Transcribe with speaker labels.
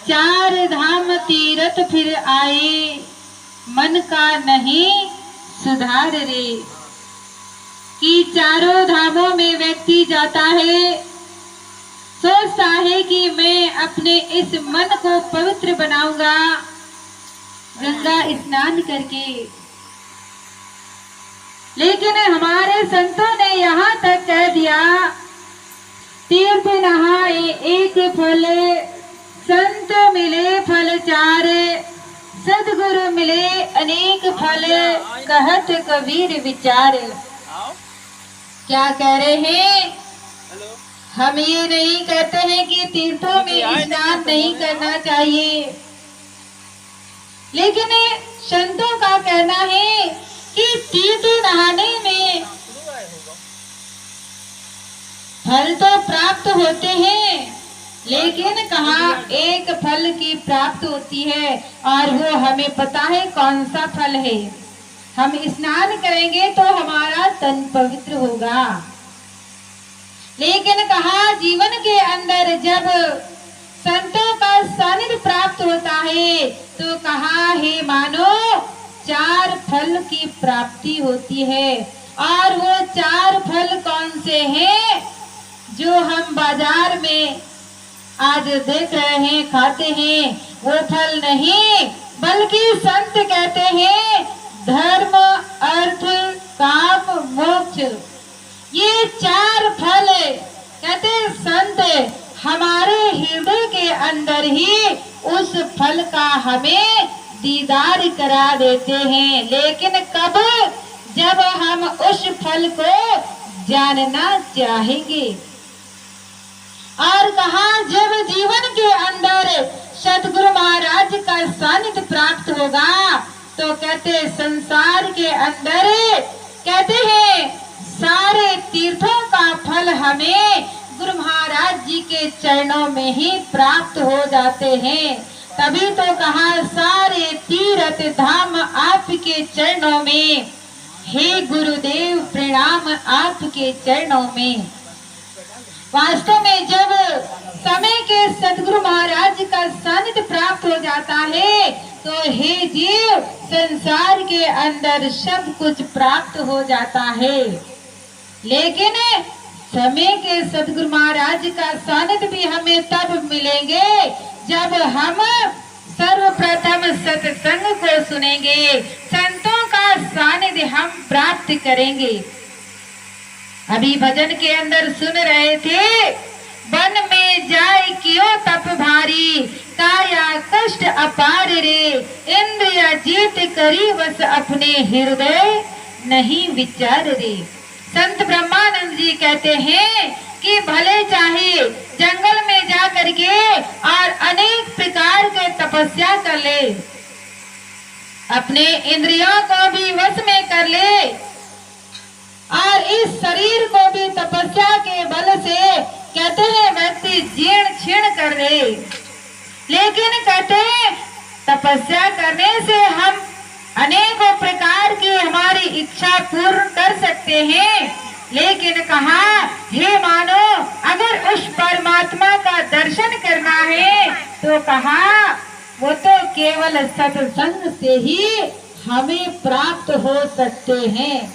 Speaker 1: चार धाम तीरथ फिर आए, मन का नहीं सुधार रे। कि चारों धामों में व्यक्ति जाता है, सोचता है कि मैं अपने इस मन को पवित्र बनाऊंगा गंगा स्नान करके, लेकिन हमारे संतों ने यहाँ तक कह दिया, तीर्थ नहाए एक फल, संत मिले फल चार, सदगुरु मिले अनेक फल, कहत कबीर विचार। क्या कह रहे हैं? हम ये नहीं कहते हैं कि तीर्थों में स्नान नहीं करना चाहिए, लेकिन संतों का कहना है कि तीर्थ नहाने में फल तो प्राप्त होते हैं, लेकिन कहा एक फल की प्राप्त होती है और वो हमें पता है कौन सा फल है। हम स्नान करेंगे तो हमारा तन पवित्र होगा, लेकिन कहा जीवन के अंदर जब संतों का सानिध्य प्राप्त होता है तो कहा हे मानो चार फल की प्राप्ति होती है। और वो चार फल कौन से हैं जो हम बाजार में आज देख रहे हैं, खाते हैं? वो फल नहीं, बल्कि संत कहते हैं धर्म अर्थ काम मोक्ष, ये चार फल कहते संत हमारे हृदय के अंदर ही उस फल का हमें दीदार करा देते हैं। लेकिन कब? जब हम उस फल को जानना चाहेंगे। और कहा जब जीवन के अंदर सतगुरु महाराज का सानिध्य प्राप्त होगा तो कहते संसार के अंदर कहते हैं सारे तीर्थों का फल हमें गुरु महाराज जी के चरणों में ही प्राप्त हो जाते हैं। तभी तो कहा सारे तीर्थ धाम आपके चरणों में, हे गुरुदेव प्रणाम आपके चरणों में। वास्तव में जब समय के सतगुरु महाराज का सानिध्य प्राप्त हो जाता है तो हे जीव संसार के अंदर सब कुछ प्राप्त हो जाता है। लेकिन समय के सतगुरु महाराज का सानिध्य भी हमें तब मिलेंगे जब हम सर्वप्रथम सत्संग को सुनेंगे, संतों का सानिध्य हम प्राप्त करेंगे। अभी भजन के अंदर सुन रहे थे, वन में जाए क्यों तप भारी, काया कष्ट अपार रे, इंद्रिय जीत करी बस अपने हृदय नहीं विचार रे। संत ब्रह्मानंद जी कहते हैं कि भले चाहे जंगल में जा करके और अनेक प्रकार के तपस्या कर ले, अपने इंद्रियों को भी वश में कर ले और इस शरीर को भी तपस्या के बल से कहते हैं व्यक्ति जीर्ण क्षीण कर दे, लेकिन कहते हैं तपस्या करने से हम अनेकों प्रकार की हमारी इच्छा पूर्ण कर सकते हैं। लेकिन कहा हे मानो अगर उस परमात्मा का दर्शन करना है तो कहा वो तो केवल सत्संग से ही हमें प्राप्त हो सकते हैं।